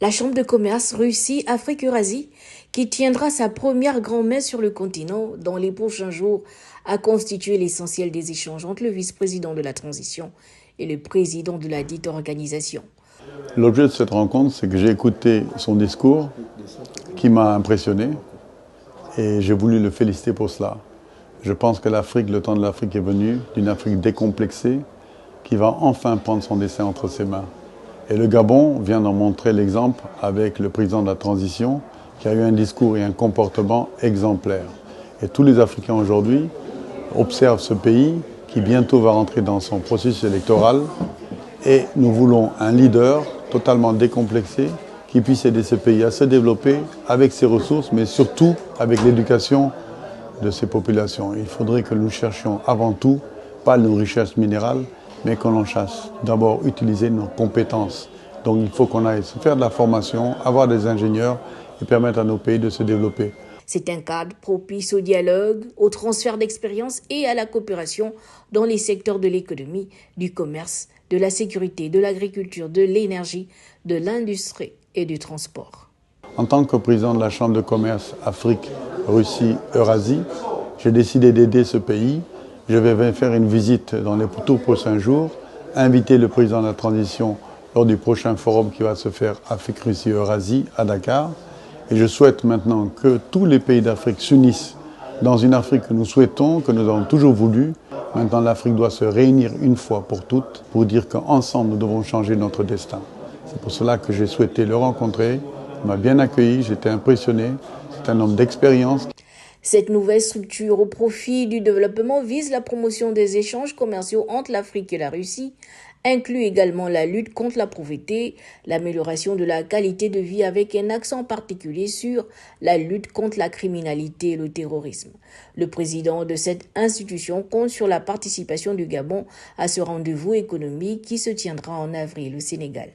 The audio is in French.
La Chambre de commerce Russie-Afrique-Eurasie, qui tiendra sa première grand-messe sur le continent dans les prochains jours, a constitué l'essentiel des échanges entre le vice-président de la transition et le président de la dite organisation. L'objet de cette rencontre, c'est que j'ai écouté son discours qui m'a impressionné et j'ai voulu le féliciter pour cela. Je pense que l'Afrique, le temps de l'Afrique est venu, d'une Afrique décomplexée qui va enfin prendre son destin entre ses mains. Et le Gabon vient d'en montrer l'exemple avec le président de la transition qui a eu un discours et un comportement exemplaires. Et tous les Africains aujourd'hui observent ce pays qui bientôt va rentrer dans son processus électoral et nous voulons un leader totalement décomplexé qui puisse aider ce pays à se développer avec ses ressources mais surtout avec l'éducation de ses populations. Il faudrait que nous cherchions avant tout, pas nos richesses minérales, mais qu'on en chasse. D'abord, utiliser nos compétences. Donc il faut qu'on aille faire de la formation, avoir des ingénieurs et permettre à nos pays de se développer. C'est un cadre propice au dialogue, au transfert d'expérience et à la coopération dans les secteurs de l'économie, du commerce, de la sécurité, de l'agriculture, de l'énergie, de l'industrie et du transport. En tant que président de la Chambre de commerce Afrique, Russie, Eurasie, j'ai décidé d'aider ce pays. Je vais faire une visite dans les tout prochains jours, inviter le président de la transition lors du prochain forum qui va se faire Afrique, Russie, Eurasie à Dakar. Et je souhaite maintenant que tous les pays d'Afrique s'unissent dans une Afrique que nous souhaitons, que nous avons toujours voulu. Maintenant, l'Afrique doit se réunir une fois pour toutes pour dire qu'ensemble, nous devons changer notre destin. C'est pour cela que j'ai souhaité le rencontrer. Il m'a bien accueilli, j'étais impressionné. C'est un homme d'expérience. Cette nouvelle structure au profit du développement vise la promotion des échanges commerciaux entre l'Afrique et la Russie, inclut également la lutte contre la pauvreté, l'amélioration de la qualité de vie avec un accent particulier sur la lutte contre la criminalité et le terrorisme. Le président de cette institution compte sur la participation du Gabon à ce rendez-vous économique qui se tiendra en avril au Sénégal.